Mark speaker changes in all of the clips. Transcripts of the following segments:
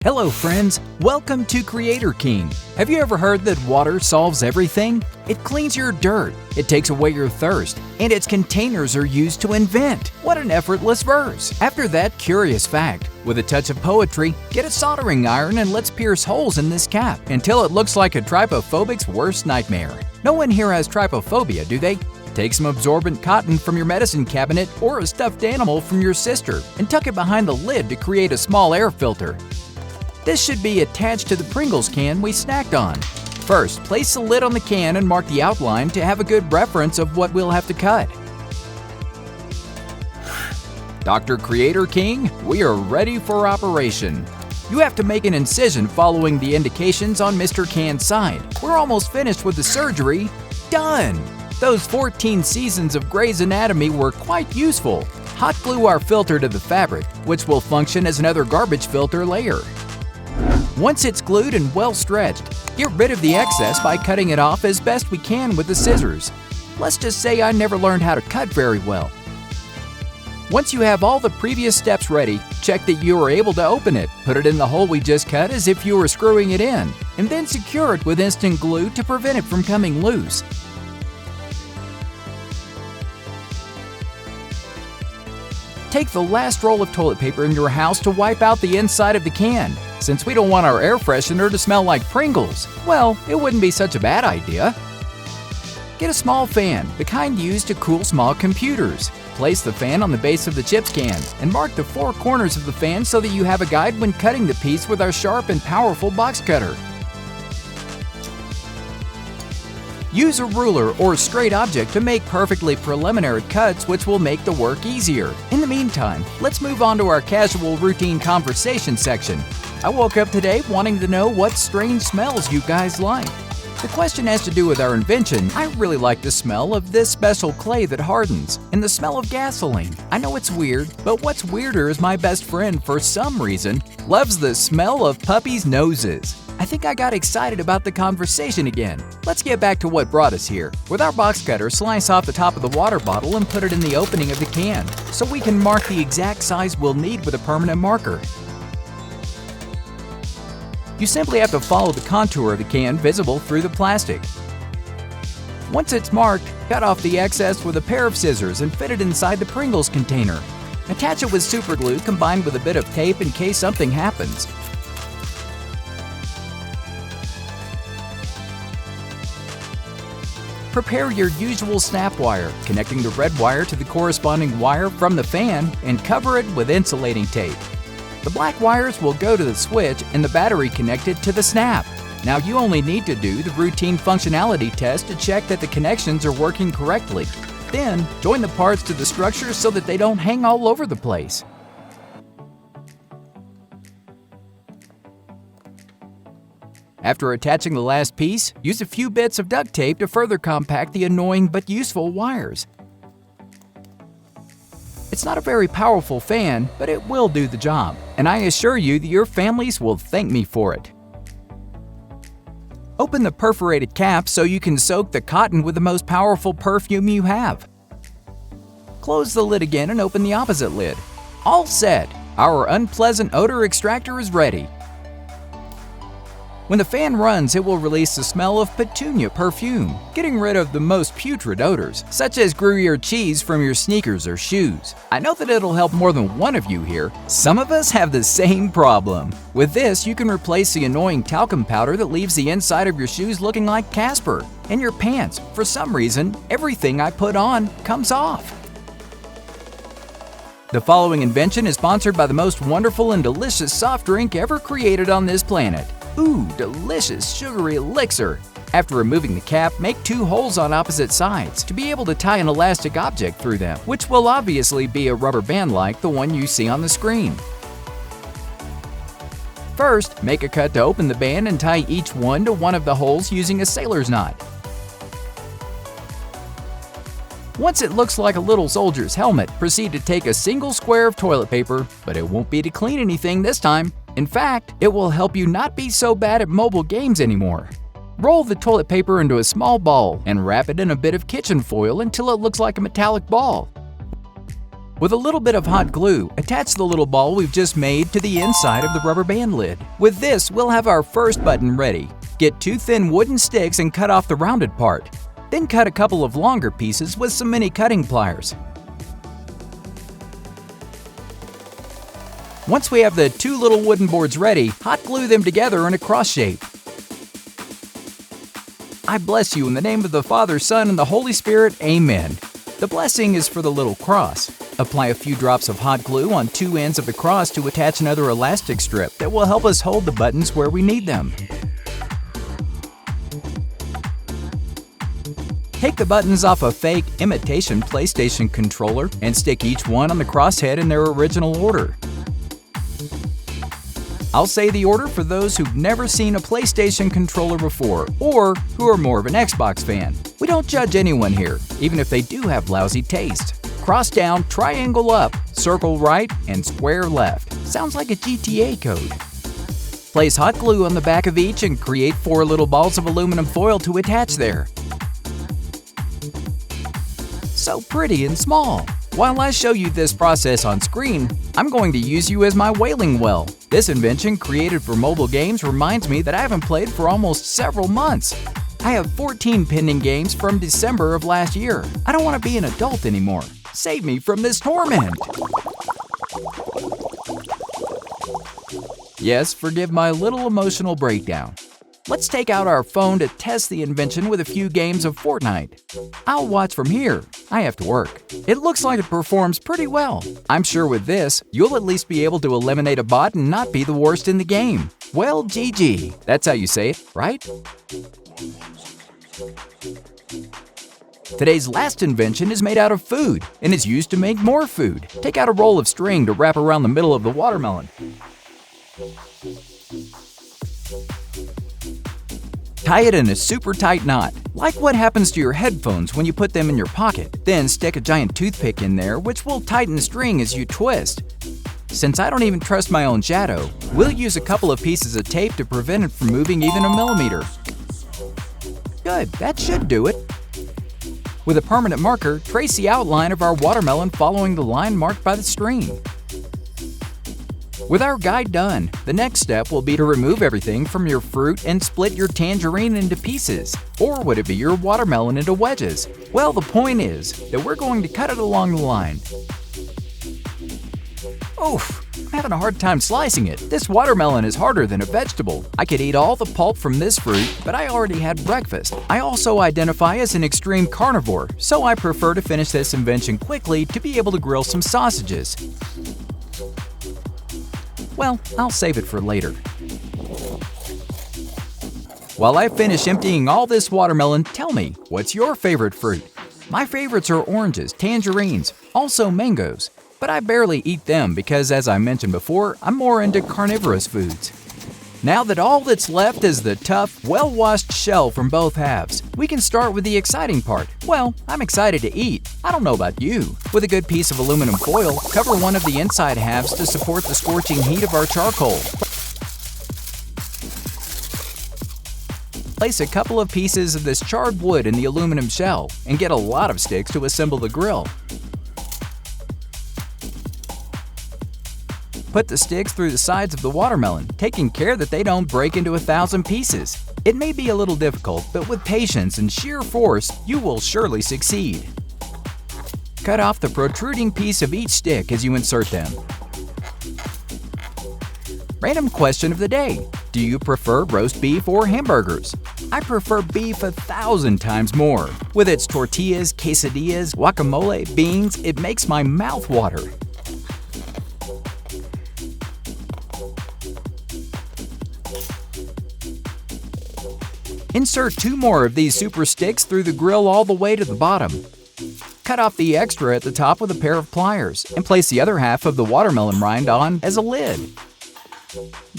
Speaker 1: Hello friends, welcome to Creator King. Have you ever heard that water solves everything? It cleans your dirt, it takes away your thirst, and its containers are used to invent. What an effortless verse! After that curious fact, with a touch of poetry, get a soldering iron and let's pierce holes in this cap until it looks like a trypophobic's worst nightmare. No one here has trypophobia, do they? Take some absorbent cotton from your medicine cabinet or a stuffed animal from your sister and tuck it behind the lid to create a small air filter. This should be attached to the Pringles can we snacked on. First, place the lid on the can and mark the outline to have a good reference of what we'll have to cut. Dr. Creator King, we are ready for operation. You have to make an incision following the indications on Mr. Can's side. We're almost finished with the surgery. Done! Those 14 seasons of Grey's Anatomy were quite useful. Hot glue our filter to the fabric, which will function as another garbage filter layer. Once it's glued and well stretched, get rid of the excess by cutting it off as best we can with the scissors. Let's just say I never learned how to cut very well. Once you have all the previous steps ready, check that you are able to open it. Put it in the hole we just cut as if you were screwing it in, and then secure it with instant glue to prevent it from coming loose. Take the last roll of toilet paper in your house to wipe out the inside of the can. Since we don't want our air freshener to smell like Pringles, well, it wouldn't be such a bad idea. Get a small fan, the kind used to cool small computers. Place the fan on the base of the chips can and mark the four corners of the fan so that you have a guide when cutting the piece with our sharp and powerful box cutter. Use a ruler or straight object to make perfectly preliminary cuts, which will make the work easier. In the meantime, let's move on to our casual routine conversation section. I woke up today wanting to know what strange smells you guys like. The question has to do with our invention. I really like the smell of this special clay that hardens, and the smell of gasoline. I know it's weird, but what's weirder is my best friend, for some reason, loves the smell of puppies' noses. I think I got excited about the conversation again. Let's get back to what brought us here. With our box cutter, slice off the top of the water bottle and put it in the opening of the can, so we can mark the exact size we'll need with a permanent marker. You simply have to follow the contour of the can visible through the plastic. Once it's marked, cut off the excess with a pair of scissors and fit it inside the Pringles container. Attach it with super glue combined with a bit of tape in case something happens. Prepare your usual snap wire, connecting the red wire to the corresponding wire from the fan, and cover it with insulating tape. The black wires will go to the switch and the battery connected to the snap. Now you only need to do the routine functionality test to check that the connections are working correctly. Then, join the parts to the structure so that they don't hang all over the place. After attaching the last piece, use a few bits of duct tape to further compact the annoying but useful wires. It's not a very powerful fan, but it will do the job, and I assure you that your families will thank me for it. Open the perforated cap so you can soak the cotton with the most powerful perfume you have. Close the lid again and open the opposite lid. All set! Our unpleasant odor extractor is ready. When the fan runs, it will release the smell of petunia perfume, getting rid of the most putrid odors, such as Gruyere cheese from your sneakers or shoes. I know that it'll help more than one of you here. Some of us have the same problem. With this, you can replace the annoying talcum powder that leaves the inside of your shoes looking like Casper. And your pants, for some reason, everything I put on comes off. The following invention is sponsored by the most wonderful and delicious soft drink ever created on this planet. Ooh, delicious sugary elixir! After removing the cap, make 2 holes on opposite sides to be able to tie an elastic object through them, which will obviously be a rubber band like the one you see on the screen. First, make a cut to open the band and tie each one to one of the holes using a sailor's knot. Once it looks like a little soldier's helmet, proceed to take a single square of toilet paper, but it won't be to clean anything this time. In fact, it will help you not be so bad at mobile games anymore. Roll the toilet paper into a small ball and wrap it in a bit of kitchen foil until it looks like a metallic ball. With a little bit of hot glue, attach the little ball we've just made to the inside of the rubber band lid. With this, we'll have our first button ready. Get 2 thin wooden sticks and cut off the rounded part. Then cut a couple of longer pieces with some mini cutting pliers. Once we have the 2 little wooden boards ready, hot glue them together in a cross shape. I bless you in the name of the Father, Son, and the Holy Spirit. Amen. The blessing is for the little cross. Apply a few drops of hot glue on 2 ends of the cross to attach another elastic strip that will help us hold the buttons where we need them. Take the buttons off a fake imitation PlayStation controller and stick each one on the crosshead in their original order. I'll say the order for those who've never seen a PlayStation controller before or who are more of an Xbox fan. We don't judge anyone here, even if they do have lousy taste. Cross down, triangle up, circle right, and square left. Sounds like a GTA code. Place hot glue on the back of each and create 4 little balls of aluminum foil to attach there. So pretty and small. While I show you this process on screen, I'm going to use you as my whaling well. This invention created for mobile games reminds me that I haven't played for almost several months. I have 14 pending games from December of last year. I don't want to be an adult anymore. Save me from this torment! Yes, forgive my little emotional breakdown. Let's take out our phone to test the invention with a few games of Fortnite. I'll watch from here. I have to work. It looks like it performs pretty well. I'm sure with this, you'll at least be able to eliminate a bot and not be the worst in the game. Well, GG. That's how you say it, right? Today's last invention is made out of food and is used to make more food. Take out a roll of string to wrap around the middle of the watermelon. Tie it in a super tight knot, like what happens to your headphones when you put them in your pocket. Then stick a giant toothpick in there, which will tighten the string as you twist. Since I don't even trust my own shadow, we'll use a couple of pieces of tape to prevent it from moving even a millimeter. Good, that should do it. With a permanent marker, trace the outline of our watermelon following the line marked by the string. With our guide done, the next step will be to remove everything from your fruit and split your tangerine into pieces. Or would it be your watermelon into wedges? Well, the point is that we're going to cut it along the line. Oof, I'm having a hard time slicing it. This watermelon is harder than a vegetable. I could eat all the pulp from this fruit, but I already had breakfast. I also identify as an extreme carnivore, so I prefer to finish this invention quickly to be able to grill some sausages. Well, I'll save it for later. While I finish emptying all this watermelon, tell me, what's your favorite fruit? My favorites are oranges, tangerines, also mangoes, but I barely eat them because, as I mentioned before, I'm more into carnivorous foods. Now that all that's left is the tough, well-washed shell from both halves, we can start with the exciting part. Well, I'm excited to eat. I don't know about you. With a good piece of aluminum foil, cover one of the inside halves to support the scorching heat of our charcoal. Place a couple of pieces of this charred wood in the aluminum shell and get a lot of sticks to assemble the grill. Put the sticks through the sides of the watermelon, taking care that they don't break into 1,000 pieces. It may be a little difficult, but with patience and sheer force, you will surely succeed. Cut off the protruding piece of each stick as you insert them. Random question of the day. Do you prefer roast beef or hamburgers? I prefer beef 1,000 times more. With its tortillas, quesadillas, guacamole, beans, it makes my mouth water. Insert 2 more of these super sticks through the grill all the way to the bottom. Cut off the extra at the top with a pair of pliers and place the other half of the watermelon rind on as a lid.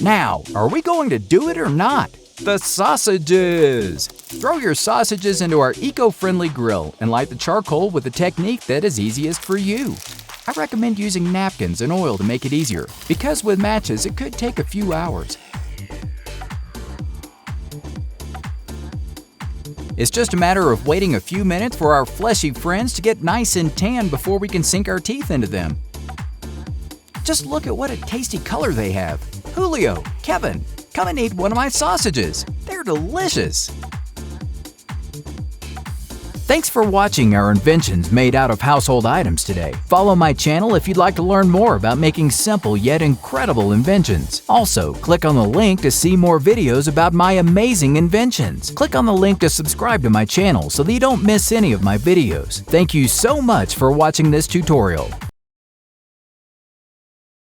Speaker 1: Now, are we going to do it or not? The sausages! Throw your sausages into our eco-friendly grill and light the charcoal with a technique that is easiest for you. I recommend using napkins and oil to make it easier, because with matches it could take a few hours. It's just a matter of waiting a few minutes for our fleshy friends to get nice and tan before we can sink our teeth into them. Just look at what a tasty color they have. Julio, Kevin, come and eat one of my sausages. They're delicious. Thanks for watching our inventions made out of household items today. Follow my channel if you'd like to learn more about making simple yet incredible inventions. Also, click on the link to see more videos about my amazing inventions. Click on the link to subscribe to my channel so that you don't miss any of my videos. Thank you so much for watching this tutorial.